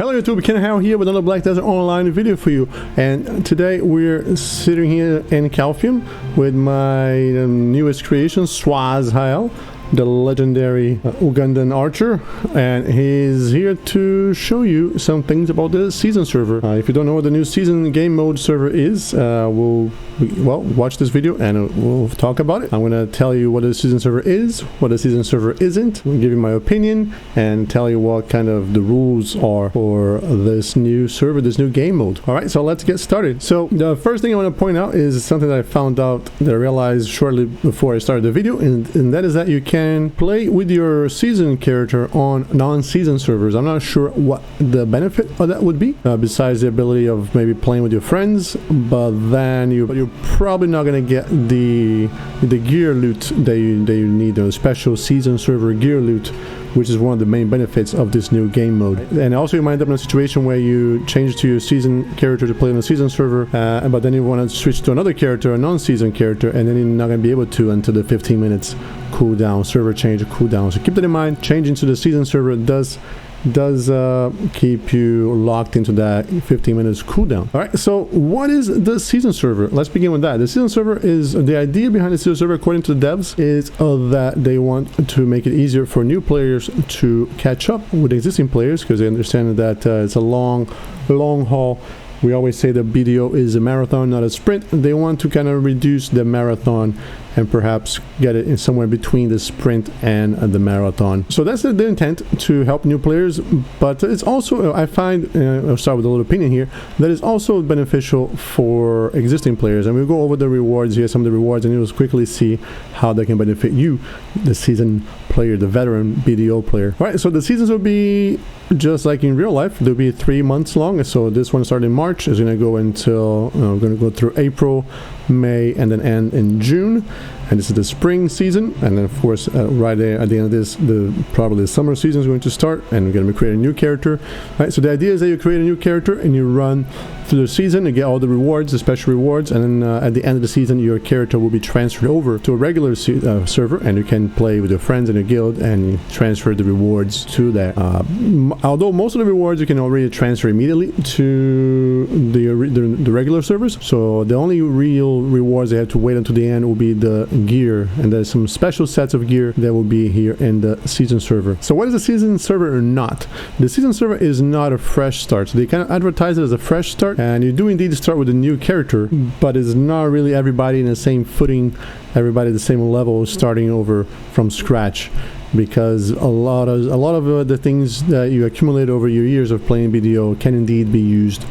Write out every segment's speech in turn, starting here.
Hello YouTube, Ken Howell here with another Black Desert Online video for you, and today we're sitting here in Calcium with my newest creation, Swaz Hael, the legendary Ugandan archer, and he's here to show you some things about the season server. If you don't know what the new season game mode server is, watch this video and we'll talk about it. I'm going to tell you what the season server is, what the season server isn't, I'll give you my opinion, and tell you what kind of the rules are for this new server, this new game mode. Alright, so let's get started. So the first thing I want to point out is something that I found out, that I realized shortly before I started the video, and that is that you can play with your season character on non-season servers. I'm not sure what the benefit of that would be, besides the ability of maybe playing with your friends, but then you're probably not going to get the gear loot that you need, the special season server gear loot, which is one of the main benefits of this new game mode. And also you might end up in a situation where you change to your season character to play on a season server, but then you want to switch to another character, a non-season character, and then you're not going to be able to until the 15 minutes cooldown, server change cooldown. So keep that in mind. Changing to the season server does keep you locked into that 15 minutes cooldown. Alright, so what is the season server? Let's begin with that. The season server is, the idea behind the season server according to the devs is that they want to make it easier for new players to catch up with existing players, because they understand that it's a long haul. We always say that BDO is a marathon, not a sprint. They want to kind of reduce the marathon and perhaps get it in somewhere between the sprint and the marathon. So that's the intent, to help new players, but it's also, I find, I'll start with a little opinion here, that is also beneficial for existing players. And we'll go over the rewards here, some of the rewards, and you'll quickly see how they can benefit you, the seasoned player, the veteran BDO player. All right, so the seasons will be just like in real life. They'll be 3 months long. So this one started in March, is going to go until, we're going to go through April, May, and then end in June. And this is the spring season, and then of course right there at the end of this, probably the summer season is going to start, and we're going to be creating a new character. Right, so the idea is that you create a new character and you run through the season and get all the rewards, the special rewards, and then at the end of the season your character will be transferred over to a regular server, and you can play with your friends in a guild and transfer the rewards to that. Although most of the rewards you can already transfer immediately to the regular servers, so the only real rewards they have to wait until the end will be the gear, and there's some special sets of gear that will be here in the season server. So what is a season server or not? The season server is not a fresh start. So they kind of advertise it as a fresh start, and you do indeed start with a new character, but it's not really everybody in the same footing, everybody at the same level starting over from scratch, because a lot of the things that you accumulate over your years of playing BDO can indeed be used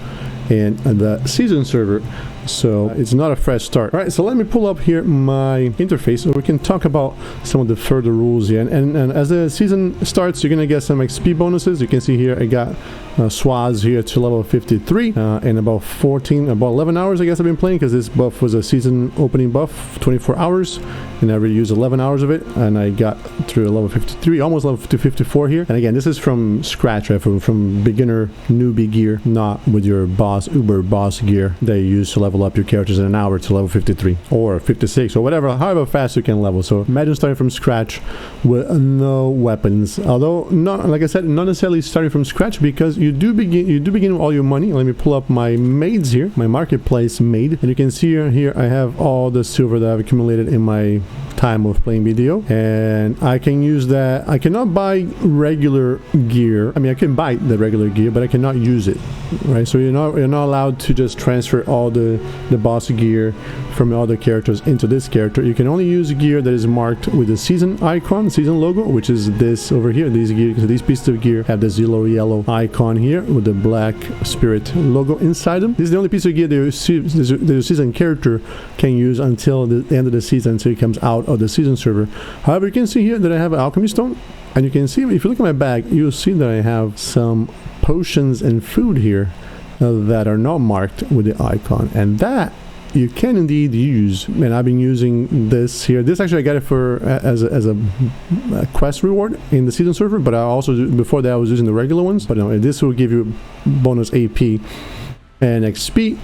in the season server. So it's not a fresh start. All right, so let me pull up here my interface so we can talk about some of the further rules here. And as the season starts, you're gonna get some XP bonuses. You can see here I got Swaz here to level 53 in about 11 hours I guess I've been playing, because this buff was a season opening buff, 24 hours, and I already used 11 hours of it, and I got through level 53, almost level 54 here. And again, this is from scratch, right? From beginner newbie gear, not with your uber boss gear that you use to level up your characters in an hour to level 53 or 56 or whatever, however fast you can level. So imagine starting from scratch with no weapons, although not, like I said, not necessarily starting from scratch, because you do begin with all your money. Let me pull up my maids here, my marketplace maid, and you can see here I have all the silver that I've accumulated in my time of playing BDO, and I can use that. I cannot buy regular gear. I mean, I can buy the regular gear, but I cannot use it, right? So you're not allowed to just transfer all the boss gear from other characters into this character. You can only use gear that is marked with the season icon, season logo, which is this over here. These pieces of gear have this yellow icon here with the black spirit logo inside them. This is the only piece of gear that the season character can use until the end of the season, until it comes out of the season server. However, you can see here that I have an alchemy stone, and you can see, if you look at my bag, you'll see that I have some potions and food here that are not marked with the icon, and that you can indeed use. And I've been using this here. This actually I got it for as a quest reward in the season server, but I also, before that, I was using the regular ones. But no, this will give you bonus AP and XP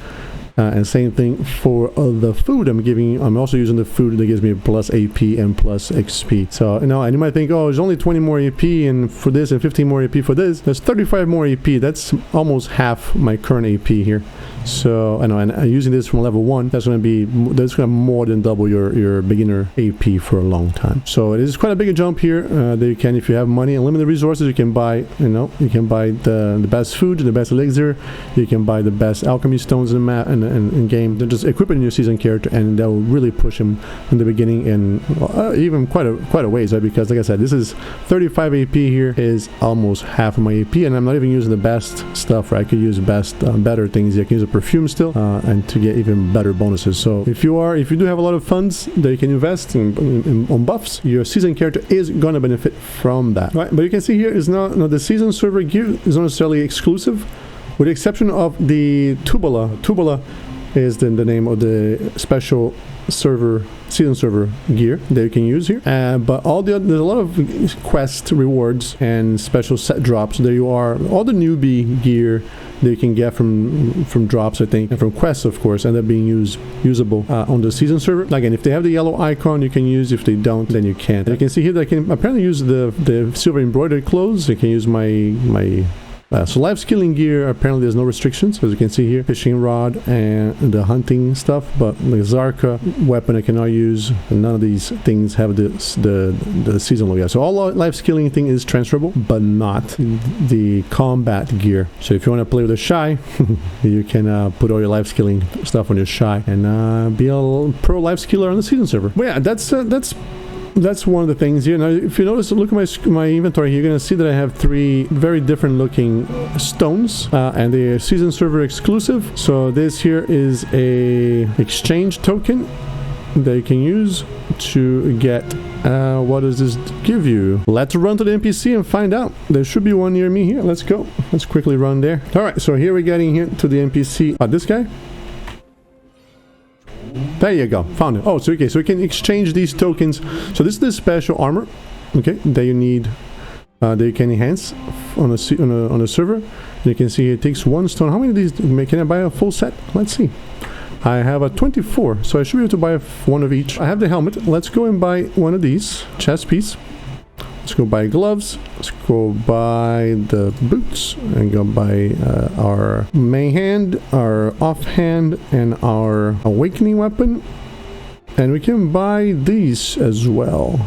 And same thing for the food I'm giving. I'm also using the food that gives me plus AP and plus XP. So, you know, and you might think, oh, there's only 20 more AP and for this and 15 more AP for this. There's 35 more AP. That's almost half my current AP here. So I know, and using this from level 1, that's going to more than double your beginner AP for a long time. So it is quite a big jump here. That you can, if you have money and limited resources, you can buy, you know, you can buy the best food, the best elixir, you can buy the best alchemy stones in the map and in game. Then just equip it in your season character, and that will really push him in the beginning and even quite a ways, right? Because like I said, this is 35 AP here is almost half of my AP, and I'm not even using the best stuff. Right? I could use better things. I can use a perfume still, and to get even better bonuses. So if you do have a lot of funds that you can invest on buffs, your season character is gonna benefit from that, right? But you can see here is not the season server gear is not necessarily exclusive, with the exception of the Tubula. Tubula is the name of the special season server gear that you can use here, but there's a lot of quest rewards and special set drops. There you are, all the newbie gear that you can get from drops, I think, and from quests, of course, end up being usable on the season server. Again, if they have the yellow icon, you can use. If they don't, then you can't. And you can see here that I can apparently use the silver embroidered clothes. I can use my so life skilling gear, apparently there's no restrictions, as you can see here. Fishing rod and the hunting stuff, but the Zarka weapon I cannot use, and none of these things have the seasonal gear. So all life skilling thing is transferable, but not the combat gear. So if you want to play with a shy, you can put all your life skilling stuff on your shy and be a pro life skiller on the season server. But yeah, that's one of the things here. Now, if you notice, look at my inventory here, you're going to see that I have 3 very different looking stones, and they are season server exclusive. So this here is a exchange token that you can use to get, what does this give you? Let's run to the NPC and find out. There should be one near me here. Let's go. Let's quickly run there. All right, so here we're getting here to the NPC. This guy? There you go, found it. Oh, so okay, so we can exchange these tokens. So this is the special armor, okay, that you need, that you can enhance on a server. And you can see it takes 1 stone. How many of these can I buy a full set? Let's see. I have a 24, so I should be able to buy 1 of each. I have the helmet. Let's go and buy 1 of these chest piece. Let's go buy gloves. Let's go buy the boots and go buy our main hand, our offhand, and our awakening weapon. And we can buy these as well.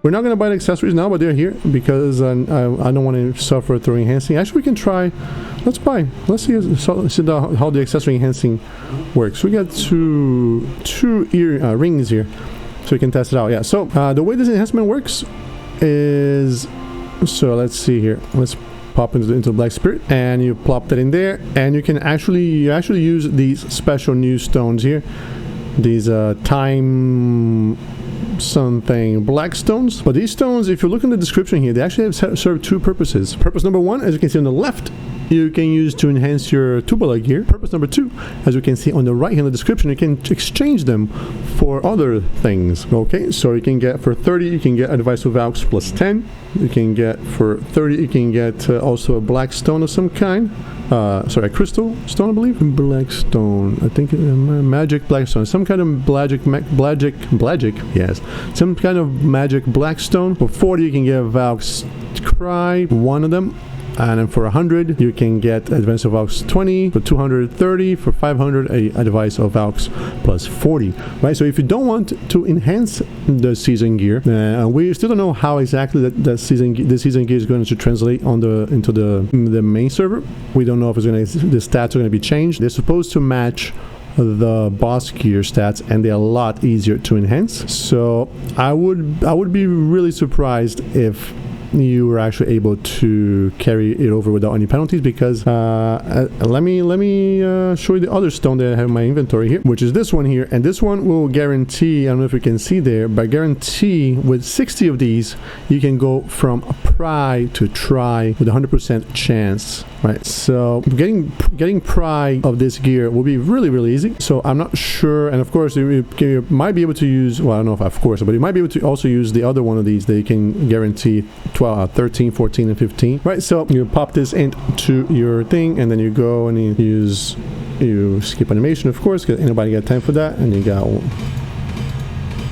We're not going to buy the accessories now, but they're here because I don't want to suffer through enhancing. Actually, we can try. Let's see how the accessory enhancing works. We got two ear rings here, so we can test it out. Yeah. So the way this enhancement works is, so let's see here, let's pop into the black spirit, and you plop that in there, and you can actually use these special new stones here, these time something black stones. But these stones, if you look in the description here, they actually serve 2 purposes. Purpose number 1, as you can see on the left, you can use to enhance your Tubula gear. Purpose number 2, as you can see on the right here in the description, you can exchange them for other things. Okay, so you can get for 30, you can get Advice of Valks plus 10. You can get for 30, you can get also a black stone of some kind. Sorry, a crystal stone, I believe. Black stone, I think, magic black stone, some kind of blagic, yes, some kind of magic black stone. For 40, you can get Valk's Cry, 1 of them. And then for 100, you can get Advice of Valks 20, for 230, for 500, a Advice of Valks plus 40, right? So if you don't want to enhance the season gear, we still don't know how exactly the season gear is going to translate into the main server. We don't know if the stats are going to be changed. They're supposed to match the boss gear stats, and they're a lot easier to enhance. So I would be really surprised if you were actually able to carry it over without any penalties, because let me show you the other stone that I have in my inventory here, which is this one here, and this one will guarantee, I don't know if you can see there, but guarantee with 60 of these you can go from pry to try with 100% chance, right? So getting pry of this gear will be really easy. So I'm not sure, and of course you might be able to use, well, I don't know if of course, but you might be able to also use the other one of these that you can guarantee 12 12, 13, 14, and 15. Right, so you pop this into your thing, and then you go and you skip animation, of course, because anybody got time for that, and you got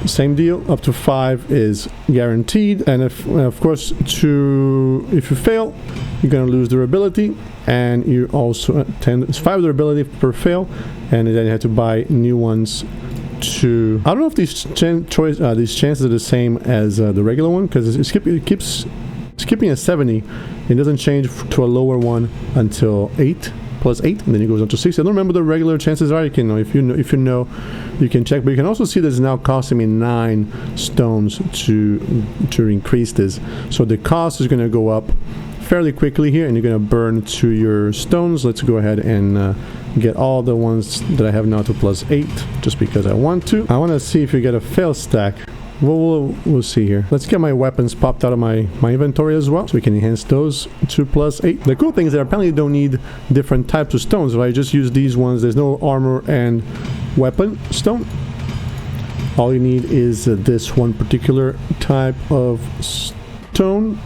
same deal. Up to 5 is guaranteed, and if of course if you fail, you're gonna lose durability, and you also it's 5 durability per fail, and then you have to buy new ones. I don't know if these chances are the same as the regular one, because it keeps skipping at 70. It doesn't change to a lower one until 8 plus 8, and then it goes up to 60. I don't remember the regular chances are. You can know if you know, you can check. But you can also see that it's now costing me 9 stones to increase this. So the cost is going to go up fairly quickly here, and you're going to burn to your stones. Let's go ahead and get all the ones that I have now to plus 8, just because I want to. I want to see if you get a fail stack. We'll see here. Let's get my weapons popped out of my inventory as well, so we can enhance those to plus 8. The cool thing is that apparently you don't need different types of stones, right? Just use these ones. There's no armor and weapon stone. All you need is this one particular type of stone.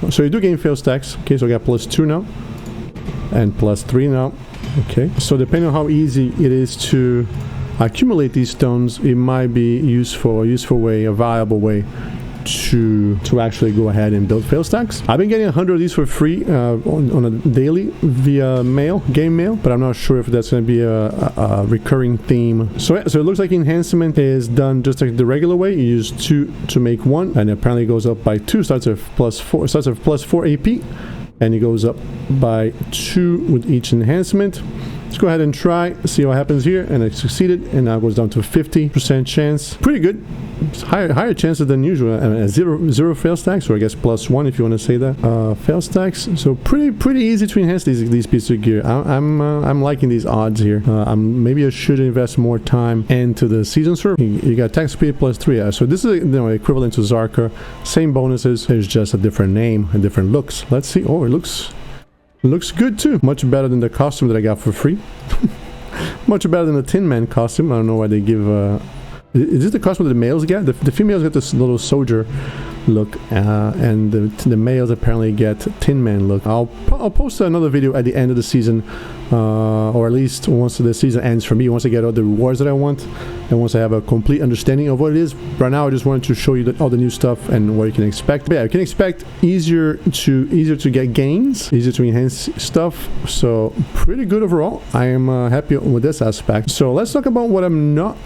So you do gain fail stacks. Okay, so I got plus 2 now and plus 3 now. Okay, so depending on how easy it is to accumulate these stones, it might be a viable way to actually go ahead and build fail stacks. I've been getting 100 of these for free on a daily via game mail, but I'm not sure if that's going to be a recurring theme. So it looks like enhancement is done just like the regular way. You use 2 to make 1, and it apparently goes up by 2. Starts at plus 4 AP, and it goes up by 2 with each enhancement. Let's go ahead and try, see what happens here, and I succeeded, and now it goes down to 50% chance. Pretty good. It's higher chances than usual. I mean, zero fail stacks, or I guess plus 1 if you want to say that. Fail stacks. So pretty easy to enhance these pieces of gear. I'm liking these odds here. Maybe I should invest more time into the season server. You got attack speed plus 3. So this is equivalent to Zarka. Same bonuses. There's just a different name and different looks. Let's see. Oh, it looks good too. Much better than the costume that I got for free. Much better than the Tin Man costume. I don't know why they give is this the costume that the males get? The females get this little soldier look, and the males apparently get Tin Man look. I'll post another video at the end of the season, or at least once the season ends for me, once I get all the rewards that I want, and once I have a complete understanding of what it is. Right now I just wanted to show you all the new stuff and what you can expect. But yeah, you can expect easier to get gains, easier to enhance stuff. So pretty good overall. I am happy with this aspect. So let's talk about what I'm not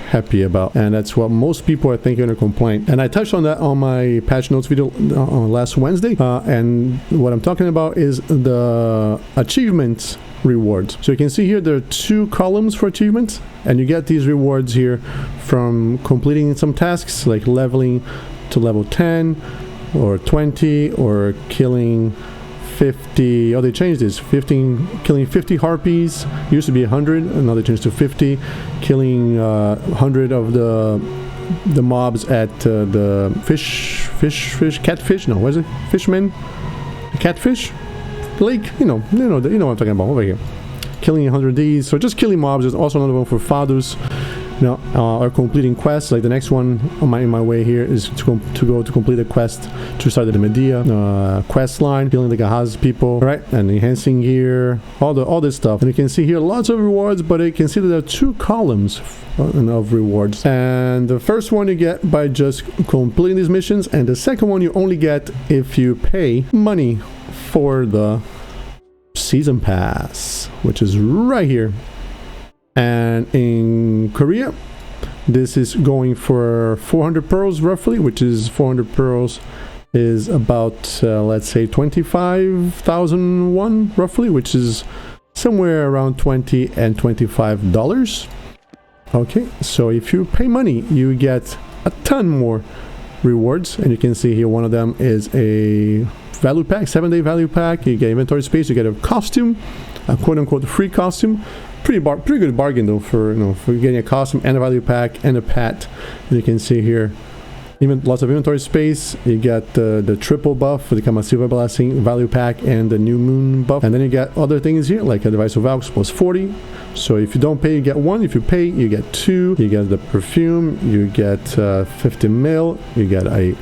happy about, and that's what most people I think are going to complain. And I touched on that on my patch notes video on last Wednesday, and what I'm talking about is the achievements rewards. So you can see here there are 2 columns for achievements, and you get these rewards here from completing some tasks like leveling to level 10 or 20, or killing 50. Oh, they changed this. Killing 50 harpies. It used to be 100, and now they changed to 50. Killing 100 of the mobs at the catfish. No, what is it? Fishman, catfish lake. You know what I'm talking about over here. Killing 100 of these. So just killing mobs. There's also another one for Fadus. Or completing quests. Like the next one in my way here is to go to complete a quest to start the Medea quest line, killing the Gahaz people, right? And enhancing here, all this stuff. And you can see here lots of rewards, but you can see that there are 2 columns of rewards. And the first one you get by just completing these missions, and the second one you only get if you pay money for the season pass, which is right here. And in Korea, this is going for 400 pearls roughly, which is 400 pearls is about let's say 25,000 won roughly, which is somewhere around $20 and $25. Okay, so if you pay money, you get a ton more rewards, and you can see here one of them is a value pack, 7-day value pack. You get inventory space, you get a costume, a quote-unquote free costume. Pretty good bargain though for getting a costume and a value pack and a pet. And you can see here even lots of inventory space. You get the triple buff for the Kamasilva Blessing value pack and the new moon buff, and then you get other things here like a device of Valks plus 40. So if you don't pay, you get 1. If you pay, you get 2. You get the perfume, you get 50 mil, you get a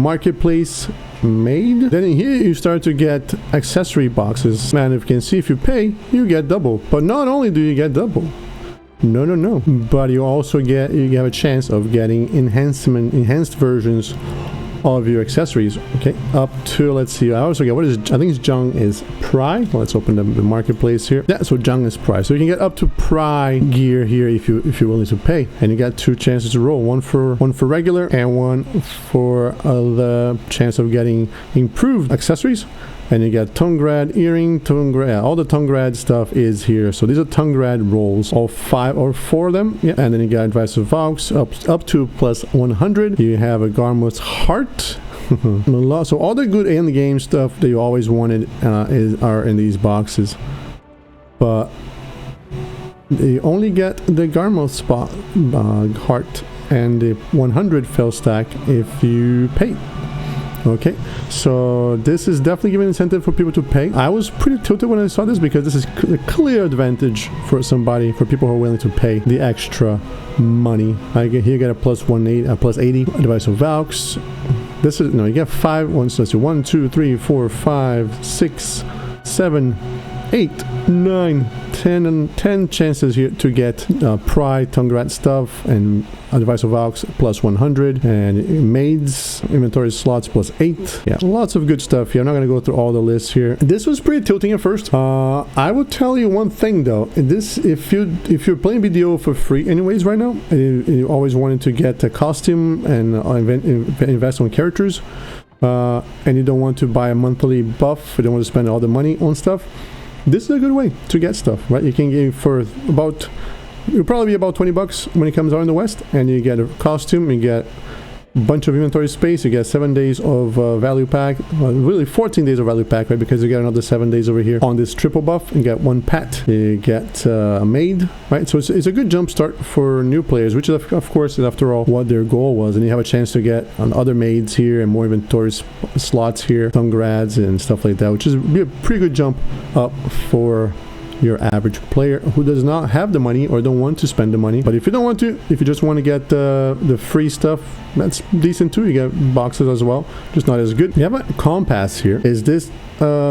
marketplace made. Then in here you start to get accessory boxes. Man, if you can see, if you pay, you get double. But not only do you get double, no, but you also have a chance of getting enhanced versions of your accessories. Okay, up to, let's see, I also get, what is it? I think it's Jung is Pry. Let's open the marketplace here. Yeah, so Jung is Pry. So you can get up to Pry gear here if you're willing to pay. And you got 2 chances to roll, one for regular and one for the chance of getting improved accessories. And you got Tongrad earring, all the Tongrad stuff is here. So these are Tongrad rolls, all 5 or 4 of them. Yeah, and then you got Advice of Vaux up to plus 100. You have a Garmos Heart. So all the good end game stuff that you always wanted are in these boxes. But you only get the Garmos spot Heart and the 100 fill stack if you pay. Okay, so this is definitely giving incentive for people to pay. I was pretty tilted when I saw this because this is a clear advantage for people who are willing to pay the extra money. Here you get a plus 80 Advice of Vaux. This is, no, you get 5 ones. Let's see, 1, 2, 3, 4, 5, 6, 7, 8, 9, 10 and 10 chances here to get Pride, Tongrad stuff, and Advice of Vaux plus 100, and Maids inventory slots plus 8. Yeah, lots of good stuff here. I'm not going to go through all the lists here. This was pretty tilting at first. I will tell you one thing though. This, if you're playing BDO for free anyways right now, and you always wanted to get a costume and invest on characters, and you don't want to buy a monthly buff, you don't want to spend all the money on stuff, this is a good way to get stuff, right? You can get for it'll probably be about 20 bucks when it comes out in the West, and you get a costume, you get a bunch of inventory space, you get 7 days of value pack, really 14 days of value pack, right? Because you get another 7 days over here on this triple buff. You get 1 pet, you get a maid, right? So it's a good jump start for new players, which is of course is after all what their goal was, and you have a chance to get other maids here and more inventory slots here, Tongrads and stuff like that, which is a pretty good jump up for your average player who does not have the money or don't want to spend the money. But if you don't want to, if you just want to get the free stuff, that's decent too. You get boxes as well, just not as good. You have a compass here. Is this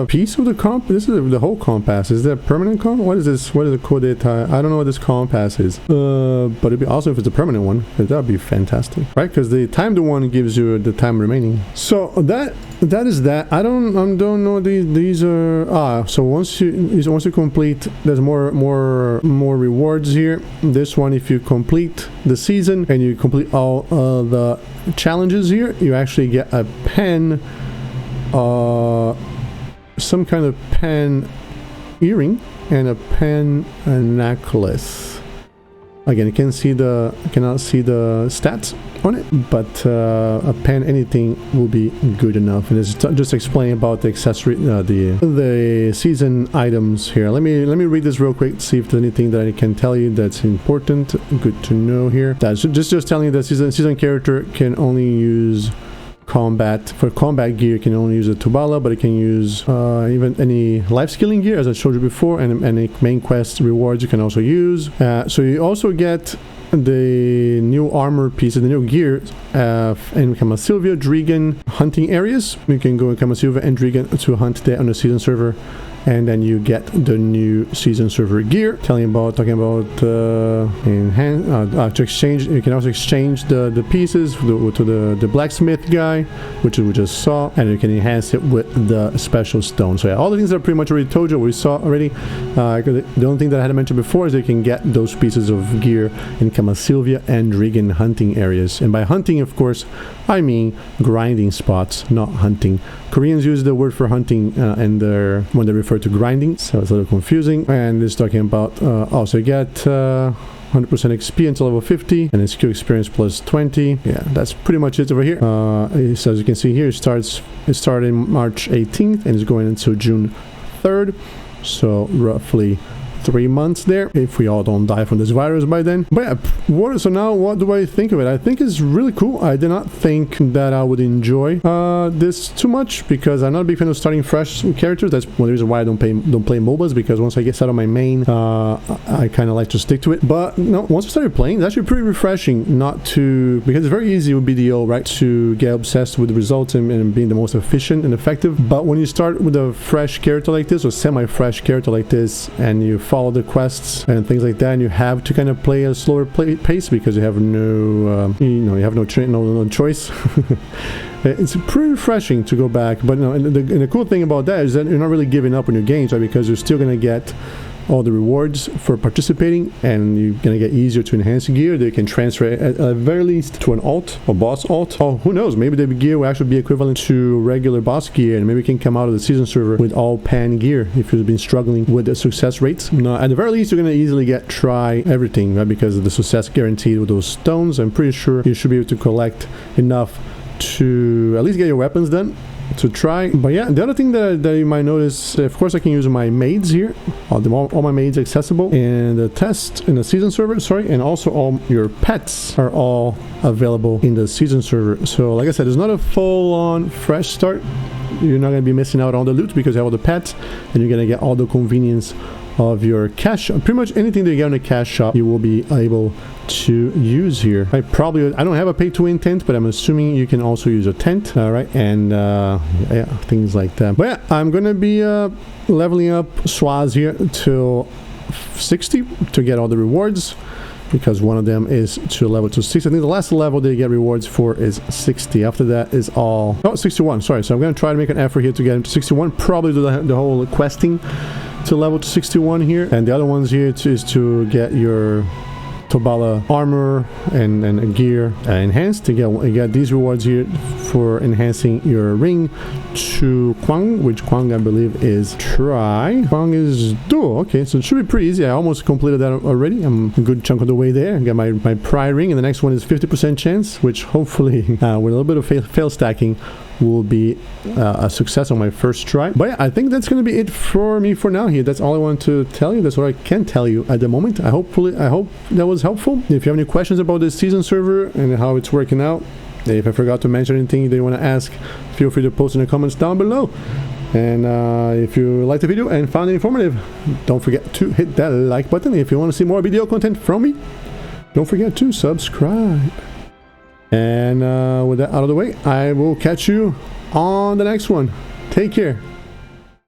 piece of the comp? This is the whole compass. Is that permanent comp? What is this? What is the code? I don't know what this compass is. But it'd be awesome if it's a permanent one. That'd be fantastic, right? Because the timed one gives you the time remaining. So that is that. I don't know. These are so once you complete, there's more rewards here. This one, if you complete the season and you complete all the challenges here, you actually get a pen, some kind of pen earring and a pen necklace. Again, you cannot see the stats on it, but a pen anything will be good enough. And it's just explain about the accessory, the season items here. Let me read this real quick, see if there's anything that I can tell you that's important. Good to know here. That's just telling you that season character can only use combat gear. You can only use a Tubala, but it can use even any life skilling gear, as I showed you before, and any main quest rewards you can also use. So you also get the new armor pieces, the new gear in Camasylvia, Drigan hunting areas. You can go in Camasylvia and Drigan to hunt there on the season server, and then you get the new season server gear. Talking about to exchange. You can also exchange the pieces to the blacksmith guy, which we just saw, and you can enhance it with the special stone. So yeah, all the things that I pretty much already told you, we saw already. The only thing that I had mentioned before is that you can get those pieces of gear in Camasylvia and Drigan hunting areas. And by hunting, of course, I mean grinding spots, not hunting. Koreans use the word for hunting when they refer to grinding, so it's a little confusing. And it's talking about also get 100% XP until level 50, and it's skill experience plus 20. Yeah, that's pretty much it over here. So as you can see here, it started March 18th and is going until June 3rd, so roughly 3 months there, if we all don't die from this virus by then. But yeah, so now what do I think of it? I think it's really cool. I did not think that I would enjoy this too much, because I'm not a big fan of starting fresh characters. That's one reason why I don't play MOBAs, because once I get set on my main, I kind of like to stick to it. But no, once I started playing, it's actually pretty refreshing not to, because it's very easy with BDO, right, to get obsessed with the results and being the most efficient and effective. But when you start with a fresh character like this, or semi-fresh character like this, and you follow the quests and things like that, and you have to kind of play a slower pace because you have no, you have no choice. It's pretty refreshing to go back. But no, and the cool thing about that is that you're not really giving up on your games, right? Because you're still gonna get all the rewards for participating, and you're gonna get easier to enhance gear. They can transfer at the very least to an alt or boss alt. Oh, who knows, maybe the gear will actually be equivalent to regular boss gear, and maybe we can come out of the season server with all pan gear if you've been struggling with the success rates. No, at the very least, you're gonna easily try everything, right? Because of the success guaranteed with those stones. I'm pretty sure you should be able to collect enough to at least get your weapons done to try. But yeah, the other thing that you might notice, of course, I can use my maids here. All my maids accessible in the test, in the season server, sorry, and also all your pets are all available in the season server. So like I said, it's not a full-on fresh start. You're not going to be missing out on the loot because you have all the pets, and you're going to get all the convenience of your cash. Pretty much anything that you get in the cash shop, you will be able to use here. I don't have a pay to win tent, but I'm assuming you can also use a tent, all right, and yeah, things like that. But yeah, I'm gonna be leveling up Swaz here till 60 to get all the rewards, because one of them is to level to 60. I think the last level they get rewards for is 60. After that is all 61, sorry. So I'm gonna try to make an effort here to get into 61, probably do the whole questing to level to 61 here, and the other ones here is to get your Tobala armor and gear enhanced, to get these rewards here for enhancing your ring to Kwang, which Kwang I believe is try. Kwang is dual. Okay, so it should be pretty easy. I almost completed that already. I'm a good chunk of the way there. I got my pry ring, and the next one is 50% chance, which hopefully with a little bit of fail stacking will be a success on my first try. But yeah, I think that's going to be it for me for now here. That's all I want to tell you. That's what I can tell you at the moment. I hope that was helpful. If you have any questions about this season server and how it's working out, if I forgot to mention anything that you want to ask, feel free to post in the comments down below. And if you liked the video and found it informative, don't forget to hit that like button. If you want to see more video content from me, don't forget to subscribe. And with that out of the way, I will catch you on the next one. Take care.